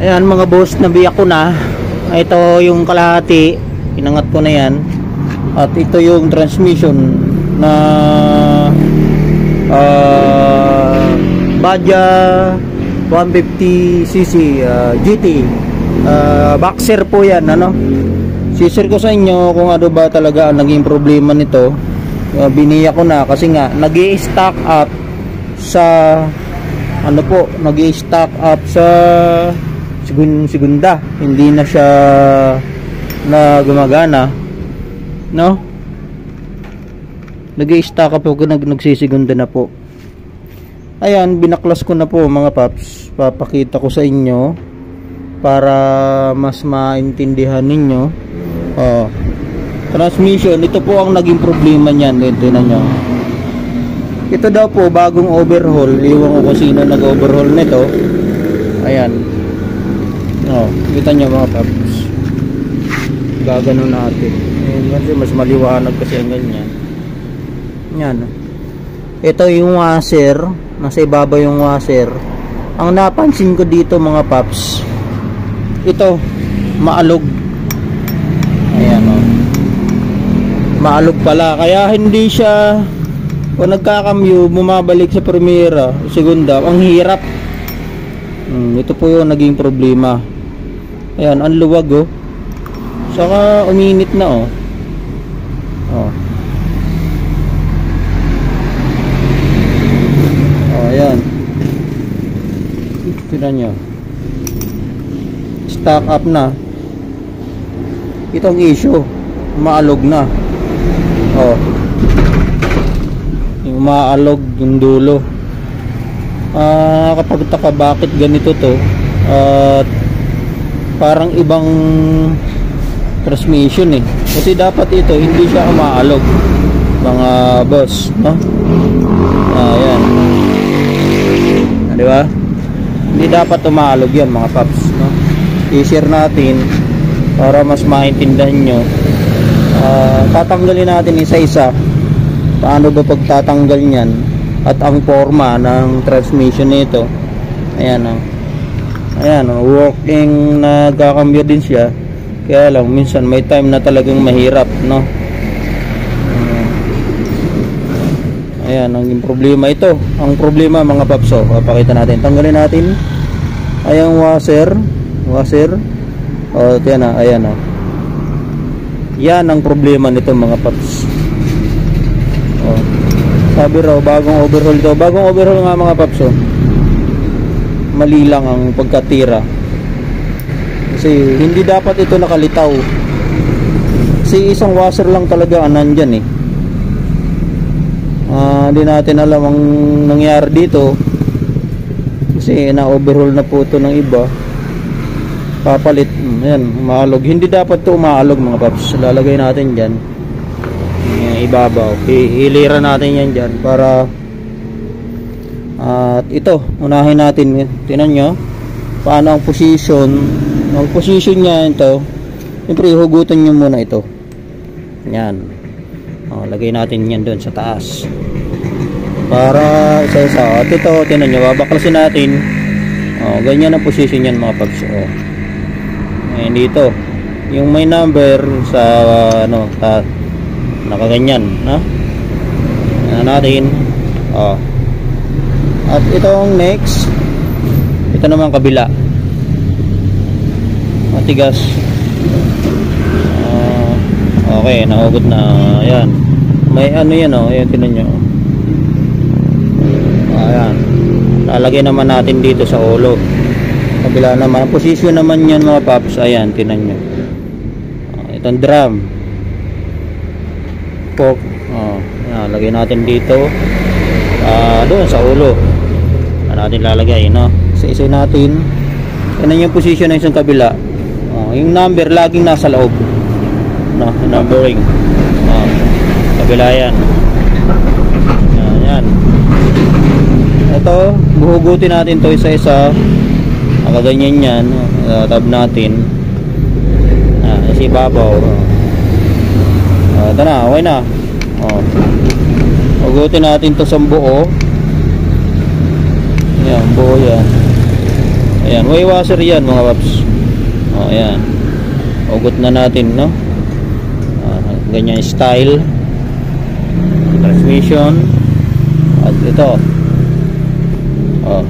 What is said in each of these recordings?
Ayan mga boss, nabiyak ko na. Ito yung kalahati, inangat ko na yan. At ito yung transmission na Badja 150cc GT boxer po yan, ano. Sisir ko sa inyo kung ano ba talaga ang naging problema nito. Biniyak ko na kasi nga nag-i-stock up sa ano po, nag-i-stock up sa segunda, hindi na siya na gumagana, no. Nag-i-stock up ako, nagsisigunda na po. Ayan, binaklas ko na po mga paps. Papakita ko sa inyo para mas maintindihan ninyo. Transmission, ito po ang naging problema niyan. Tingnan nyo. Ito daw po bagong overhaul. Iwan ko kung sino nag-overhaul nito. Ayan. Kita nyo mga paps. Gagano natin. Ayan, kasi mas maliwanag kasi ang ganyan. Yan. Ito yung washer. Nasa ibabaw yung washer. Ang napansin ko dito mga paps, ito maalog. Ayan o. Maalog pala. Kaya hindi siya, kung nagkakamyo, bumabalik sa primera, segunda, ang hirap. Ito po yung naging problema. Ayan, ang luwag oh. Saka uminit na oh. Ayan. Tignan nyo. Stock up na. Itong issue, maalog na. Yung maalog yung dulo. Kapag taka bakit ganito to, parang ibang transmission eh. Kasi dapat ito hindi siya umaalog mga boss, no? Ayan. Diba? Hindi dapat umaalog yan mga paps, no? I-share natin para mas maintindihan nyo. Tatanggalin natin isa-isa. Paano ba pagtatanggal nyan at ang forma ng transmission nito. Ayan o. Ayan o, working, nagkakambyo din siya. Kaya lang minsan may time na talagang mahirap, no? Ayan, ang problema ito. Ang problema mga paps, papakita natin. Tanggalin natin. Ayan washer. Ayan na, ayan o. Yan ang problema nito mga paps. Sabi raw, bagong overhaul ito. Bagong overhaul nga mga paps. Mali lang ang pagkatira. Kasi hindi dapat ito nakalitaw. Kasi isang washer lang talaga ang nandyan eh. Hindi natin alam ang nangyari dito. Kasi na-overhaul na po ito ng iba. Papalit. Ayan, umaalog. Hindi dapat ito umaalog mga paps. Lalagay natin dyan. Ibabaw. Ihiliran natin yan dyan para at ito, unahin natin. Tingnan nyo paano ang position. Ang position nya ito, siyempre hugutan nyo muna ito. Yan. Lagay natin yan doon sa taas para isa-isa. At ito, tingnan nyo, babaklasin natin. Ganyan ang position yan mga pags. Ayan dito yung may number sa nakaganyan, no? Ayan natin. At itong next, ito naman kabila. Matigas. Okay, nahugot na. Ayan. May ano yan ayan, tinan nyo. Ayan. Lalagay naman natin dito sa ulo. Kabila naman. Position naman yan mga paps. Ayan, tinan nyo. Itong drum. Fork. Ayan, lagay natin dito. Doon sa ulo. Natin lalagay, no? Isa-isa natin. Yan yung position ng isang kabila. Yung number laging nasa loob, no? Numbering. Kabila yan. Yan. Ito, buhugutin natin to isa-isa. Nakaganyan yan. Tab natin. Isa ibabaw. Ito na, okay na. Hugutin natin to sa buo. Yan, buo yan. Ayan, way washer yan mga paps. O, ayan. Ugot na natin, no? Ganyan style. Transmission. At ito. O.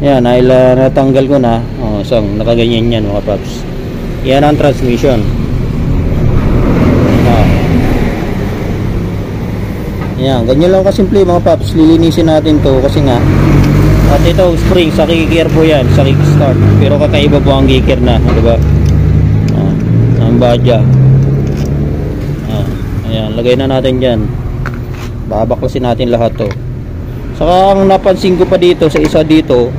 Ayan, natanggal ko na. O, so, nakaganyan yan mga paps. Yan ang transmission. Ayan, ganyan lang kasimple mga paps. Lilinisin natin to kasi nga at ito spring sa kicker po yan, sa kickstart, pero kakaiba po ang kicker na, diba? Ang badya. Ayan, lagay na natin dyan. Babaklasin natin lahat to. Saka ang napansin ko pa dito sa isa dito,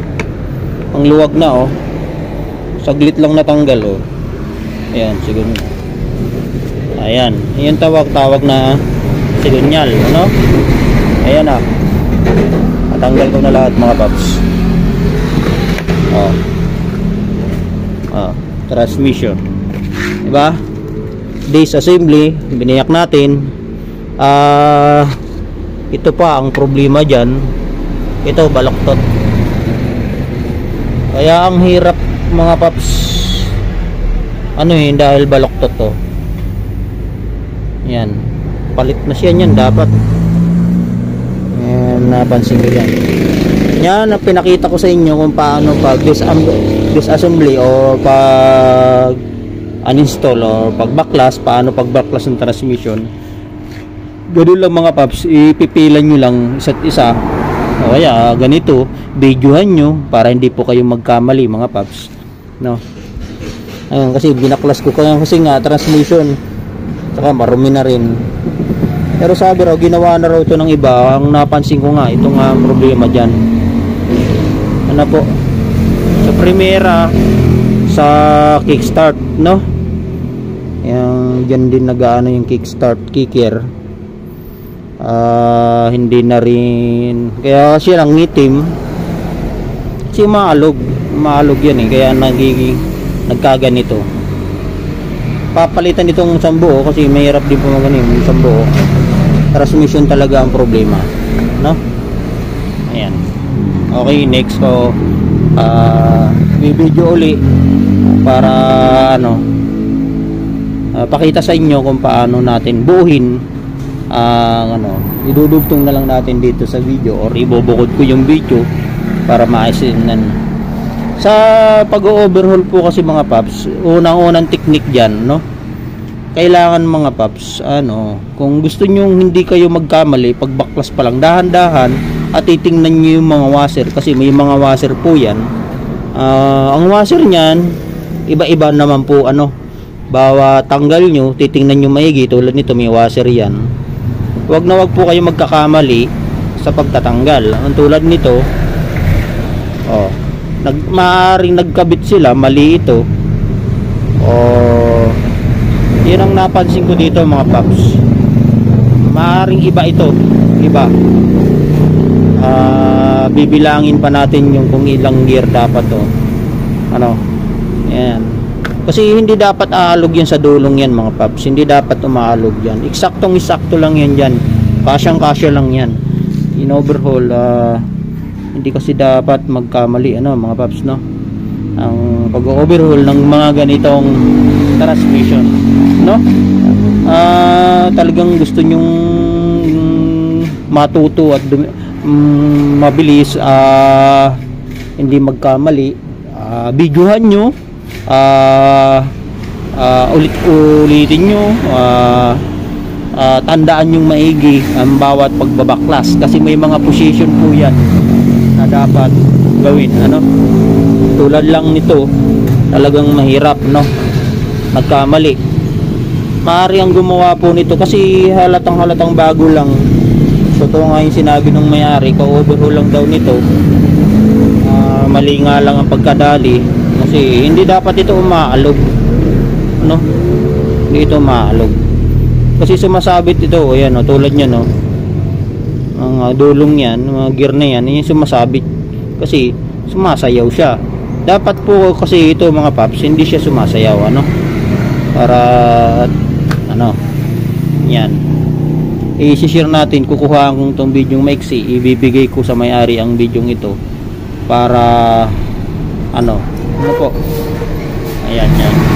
ang luwag na oh, saglit lang natanggal oh. Ayan, siguro. Ayan, yung tawag na sigunyal, ano? Ayan ah. Natanggal ko na lahat mga paps. Transmission. Diba? Disassembly, biniyak natin. Ito pa ang problema dyan. Ito, baloktot. Kaya ang hirap mga paps. Ano yun, dahil baloktot to. Yan. Palit na siya yan dapat. Ayan, napansin ko yan. Yan ang pinakita ko sa inyo kung paano pag disassembly o pag uninstall o pag backlash, paano pag backlash ng transmission. Ganun lang mga paps, ipipilan nyo lang isa't isa o kaya ganito, videohan nyo para hindi po kayo magkamali mga paps, no? Ayun, kasi binaklas ko kasi nga transmission saka marumi na rin. Pero sabi raw, ginawa na raw ito ng iba. Ang napansin ko nga, ito nga ang problema dyan. Ano po? Sa Primera, sa kickstart, no? Yan, dyan din nag-aano yung kickstart, kicker. Hindi na rin. Kaya siya lang ngitim. Kasi maalog. Maalog yan eh. Kaya nagkaganito. Papalitan itong sambuo kasi mahirap din po maganin yung sambuo. Transmission talaga ang problema, no? Ayan. Okay, next ko video uli para ano, pakita sa inyo kung paano natin buuhin ano, idudugtong na lang natin dito sa video or ibubukod ko yung video para maisinan. Sa pag-overhaul po kasi mga paps, unang-unang technique dyan, no? Kailangan mga paps, ano, kung gusto nyo hindi kayo magkamali, pag backlash pa lang, dahan-dahan at titingnan nyo yung mga washer kasi may mga washer po yan. Ang washer nyan, iba-iba naman po, ano, bawat tanggal nyo, titingnan nyo maigi, tulad nito may washer yan. Wag na wag po kayo magkakamali sa pagtatanggal. Ang tulad nito, oh, maaaring nagkabit sila, mali ito. Yun ang napansin ko dito mga paps. Maaaring iba ito, iba. Bibilangin pa natin yung kung ilang gear dapat to. Ano? Yan. Kasi hindi dapat aalog yan sa dulong yan mga paps. Hindi dapat umaalog yan. Eksaktong-eksakto lang yan dyan. Kasyang-kasya lang yan. In overhaul, hindi kasi dapat magkamali, ano mga paps, no? Ang pag-overhaul ng mga ganitong transmission, no? Talagang gusto nyong matuto at mabilis, hindi magkamali, videohan nyo, ulit-ulitin nyo, tandaan yung maigi ang bawat pagbabaklas kasi may mga position po yan na dapat gawin, ano? Tulad lang nito, talagang mahirap, no? Nagkamali. Maaari ang gumawa po nito kasi halatang bago lang. Totoo nga yung sinabi ng may-ari, ka-overhaul lang daw nito. Mali nga lang ang pagkadali kasi hindi dapat ito umaalog, no? Hindi ito umaalog kasi sumasabit ito, ayan, no? Tulad niya, no? Ang dulong yan, mga gear na yan, yung sumasabit kasi sumasayaw siya. Dapat po kasi ito mga paps, hindi siya sumasayaw, ano? Para ano, yan, i-share natin, kukuha kong itong video maiksi, ibibigay ko sa may-ari ang video ito para ano po, ayan yan.